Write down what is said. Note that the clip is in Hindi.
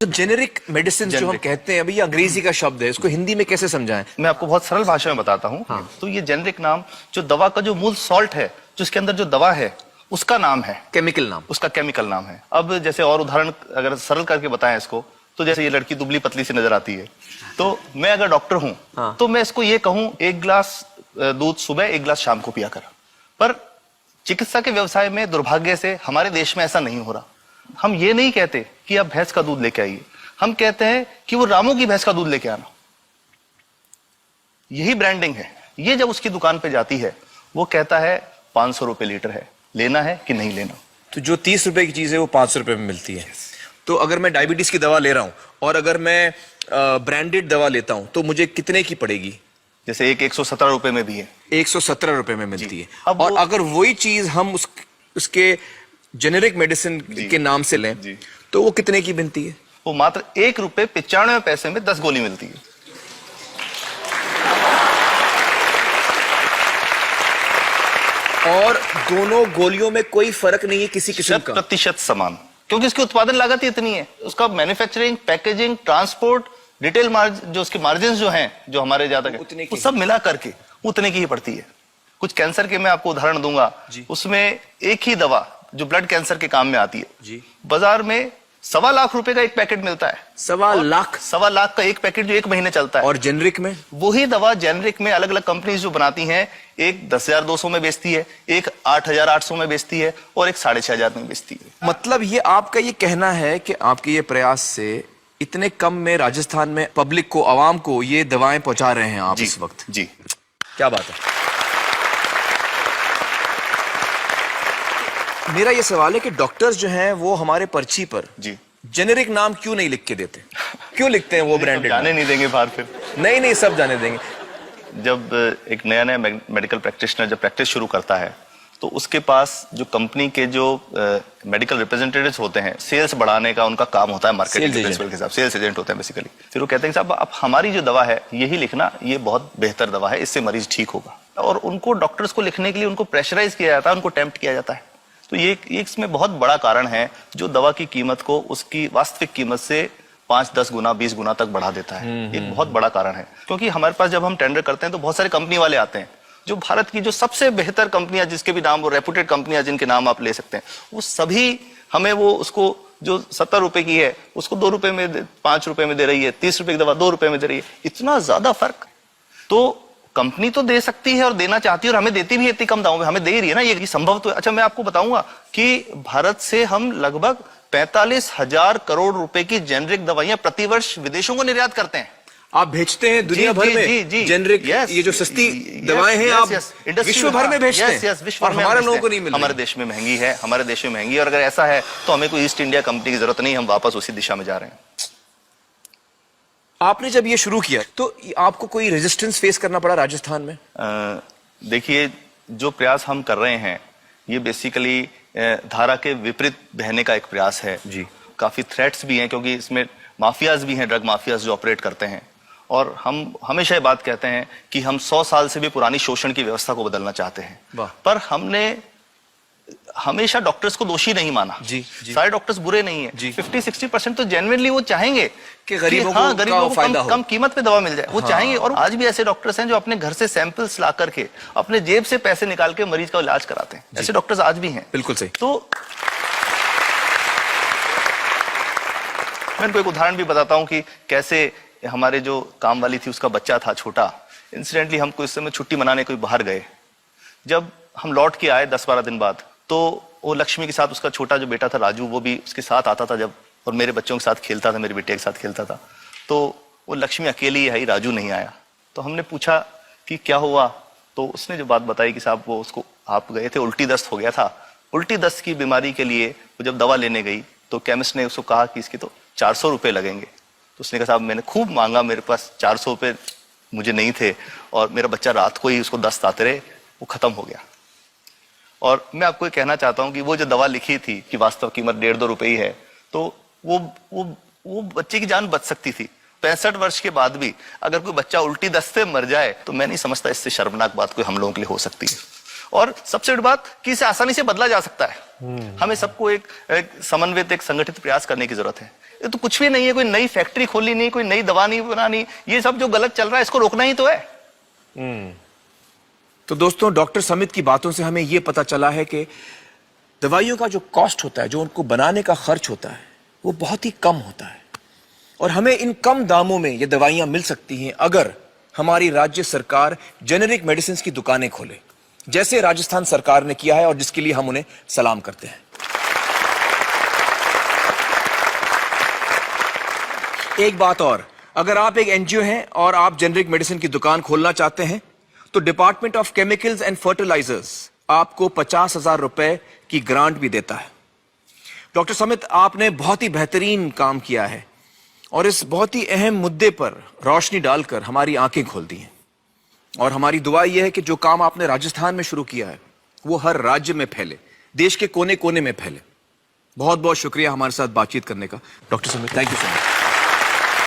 तो जेनेरिक मेडिसिन जो हम कहते हैं, अभी ये अंग्रेजी का शब्द है, इसको हिंदी में कैसे समझाएं? मैं आपको बहुत सरल भाषा में बताता हूँ। हाँ। तो ये जेनेरिक नाम जो दवा का जो मूल सॉल्ट है, जो इसके अंदर जो दवा है, उसका नाम है, केमिकल नाम, उसका केमिकल नाम है। अब जैसे और उदाहरण अगर सरल करके बताएं इसको, तो जैसे ये लड़की दुबली पतली सी नजर आती है, तो मैं अगर डॉक्टर हूं, हाँ। तो मैं इसको ये कहूं, एक गिलास दूध सुबह, एक गिलास शाम को पिया कर। पर चिकित्सा के व्यवसाय में दुर्भाग्य से हमारे देश में ऐसा नहीं हो रहा। हम ये नहीं कहते कि आप भैंस का दूध लेके आइए, हम कहते हैं कि वो रामू की भैंस का दूध लेके आना। यही ब्रांडिंग है। ये जब उसकी दुकान पे जाती है, वो कहता है 500 रुपए लीटर है, लेना है कि नहीं लेना। तो जो 30 रुपए की चीज है वो 500 रुपए में मिलती है। तो अगर मैं डायबिटीज की दवा ले रहा हूं और अगर मैं ब्रांडेड दवा लेता हूं तो मुझे कितने की पड़ेगी? जैसे एक 117 रुपए में भी है, 117 रुपए में मिलती है। अब और अगर वही चीज हम उसके जेनेरिक मेडिसिन के नाम से लें तो वो कितने की बनती है? वो मात्र 1 रुपए 95 पैसे में 10 गोली मिलती है। और दोनों गोलियों में कोई फर्क नहीं है किसी किस्म का? 100% समान, क्योंकि उसकी उत्पादन लागत ही इतनी है। उसका manufacturing, packaging, transport, retail margin, जो उसके मार्जिन जो हैं, जो हमारे ज्यादा है, वो सब मिला करके उतने की ही पड़ती है। कुछ कैंसर के मैं आपको उदाहरण दूंगा, उसमें एक ही दवा जो ब्लड कैंसर के काम में आती है, बाजार में 1.25 लाख रुपए का एक पैकेट मिलता है। 1.25 लाख का एक पैकेट जो 1 महीने चलता है। और जेनरिक में वही दवा जेनरिक में अलग अलग कंपनीज जो बनाती हैं, एक 10,200 में बेचती है, एक 8,800 में बेचती है और एक 6,500 में बेचती है। मतलब ये आपका ये कहना है कि आपके ये प्रयास से इतने कम में राजस्थान में पब्लिक को, आवाम को ये दवाएं पहुंचा रहे हैं आप इस वक्त? जी, क्या बात है। मेरा ये सवाल है कि डॉक्टर्स जो हैं वो हमारे पर्ची पर जेनेरिक नाम क्यों नहीं लिख के देते? क्यों लिखते हैं वो ब्रांडेड? जाने नहीं देंगे बाहर फिर? नहीं, सब जाने देंगे। जब एक नया मेडिकल प्रैक्टिशनर जब प्रैक्टिस शुरू करता है, तो उसके पास जो कंपनी के जो मेडिकल रिप्रेजेंटेटिव्स होते हैं, सेल्स बढ़ाने का उनका काम होता है, मार्केटिंग प्रिंसिपल के हिसाब से सेल्स एजेंट होते हैं बेसिकली। फिर वो कहते हैं साहब आप हमारी जो दवा है यही लिखना, ये बहुत बेहतर दवा है, इससे मरीज ठीक होगा। और उनको, डॉक्टर्स को लिखने के लिए उनको प्रेशराइज किया जाता है, उनको टेम्प्ट किया जाता है। तो ये इसमें बहुत बड़ा कारण है जो दवा की कीमत को उसकी वास्तविक कीमत से 5, 10 गुना, 20 गुना तक बढ़ा देता है। एक बहुत बड़ा कारण है, क्योंकि हमारे पास जब हम टेंडर करते हैं तो बहुत सारे कंपनी वाले आते हैं, जो भारत की जो सबसे बेहतर कंपनियां, जिसके भी नाम वो रेपुटेड कंपनियां, जिनके नाम आप ले सकते हैं, वो सभी हमें वो उसको जो 70 रुपए की है उसको 2 रुपए में, 5 रुपए में दे रही है। 30 रुपए की दवा 2 रुपए में दे रही है। इतना ज्यादा फर्क। तो कंपनी तो दे सकती है और देना चाहती है और हमें देती भी है इतनी कम दामों में, हमें दे रही है ना, ये संभव तो है। अच्छा, मैं आपको बताऊंगा कि भारत से हम लगभग 45,000 करोड़ रुपए की जेनरिक दवाइयां प्रतिवर्ष विदेशों को निर्यात करते हैं। आप भेजते हैं दुनिया भर में जेनरिक, ये जो सस्ती दवाएं हैं आप विश्व भर में भेजते हैं? विश्व भर में हमारे लोगों को नहीं मिल रही। हमारे देश में महंगी है, हमारे देश में महंगी है। और अगर ऐसा है तो हमें कोई ईस्ट इंडिया कंपनी की जरूरत नहीं, हम वापस उसी दिशा में जा रहे हैं। आपने जब ये शुरू किया तो आपको कोई रेजिस्टेंस फेस करना पड़ा राजस्थान में? देखिए, जो प्रयास हम कर रहे हैं ये बेसिकली धारा के विपरीत बहने का एक प्रयास है जी। काफी थ्रेट्स भी हैं, क्योंकि इसमें माफियाज भी हैं, ड्रग माफियाज जो ऑपरेट करते हैं। और हम हमेशा ये बात कहते हैं कि हम 100 साल से भी पुरानी शोषण की व्यवस्था को बदलना चाहते हैं, पर हमने हमेशा डॉक्टर्स को दोषी नहीं माना। सारे डॉक्टर्स बुरे नहीं है। 50-60% तो जेन्युइनली वो चाहेंगे कि गरीबों को कम कीमत पे दवा मिल जाए, वो चाहेंगे। और आज भी ऐसे डॉक्टर्स हैं जो अपने घर से सैंपल्स ला करके अपने जेब से पैसे निकाल के मरीज का इलाज कराते हैं। ऐसे डॉक्टर्स आज भी हैं। बिल्कुल सही। तो मैं इनको एक उदाहरण भी बताता हूँ कि कैसे हमारे जो काम वाली थी, उसका बच्चा था छोटा। इंसिडेंटली हम कुछ समय छुट्टी मनाने कोई बाहर गए। जब हम लौट के आए 10-12 दिन बाद, तो वो लक्ष्मी के साथ उसका छोटा जो बेटा था राजू, वो भी उसके साथ आता था जब, और मेरे बच्चों के साथ खेलता था, मेरे बेटे के साथ खेलता था। तो वो लक्ष्मी अकेली आई, राजू नहीं आया। तो हमने पूछा कि क्या हुआ, तो उसने जो बात बताई कि साहब वो उसको, आप गए थे, उल्टी दस्त हो गया था। उल्टी दस्त की बीमारी के लिए वो जब दवा लेने गई तो केमिस्ट ने उसको कहा कि इसके तो 400 रुपये लगेंगे। तो उसने कहा साहब मैंने खूब मांगा, मेरे पास 400 रुपये मुझे नहीं थे, और मेरा बच्चा रात को ही उसको दस्त आते रहे, वो खत्म हो गया। और मैं आपको ये कहना चाहता हूं कि वो जो दवा लिखी थी कि वास्तव कीमत 1.5-2 रुपए ही है, तो वो बच्चे की जान बच सकती थी। 65 वर्ष के बाद भी अगर कोई बच्चा उल्टी दस्त से मर जाए तो मैं नहीं समझता इससे शर्मनाक बात कोई हम लोगों के लिए हो सकती है। और सबसे बड़ी बात कि इसे आसानी से बदला जा सकता है। हमें सबको एक समन्वित, एक संगठित प्रयास करने की जरूरत है। ये तो कुछ भी नहीं है, कोई नई फैक्ट्री खोली नहीं, कोई नई दवा नहीं बनानी, ये सब जो गलत चल रहा है इसको रोकना ही तो है। तो दोस्तों, डॉक्टर समित की बातों से हमें यह पता चला है कि दवाइयों का जो कॉस्ट होता है, जो उनको बनाने का खर्च होता है, वो बहुत ही कम होता है और हमें इन कम दामों में ये दवाइयां मिल सकती हैं अगर हमारी राज्य सरकार जेनेरिक मेडिसिन की दुकानें खोले, जैसे राजस्थान सरकार ने किया है और जिसके लिए हम उन्हें सलाम करते हैं। एक बात और, अगर आप एक एनजीओ हैं और आप जेनेरिक मेडिसिन की दुकान खोलना चाहते हैं तो department of chemicals and fertilizers आपको 50,000 रुपए की ग्रांट भी देता है। डॉक्टर समित, आपने बहुत ही बेहतरीन काम किया है और इस बहुत ही अहम मुद्दे पर रोशनी डालकर हमारी आंखें खोल दी हैं और हमारी दुआ यह है कि जो काम आपने राजस्थान में शुरू किया है वो हर राज्य में फैले, देश के कोने कोने में फैले। बहुत बहुत शुक्रिया हमारे साथ बातचीत करने का doctor Samit, thank you so much.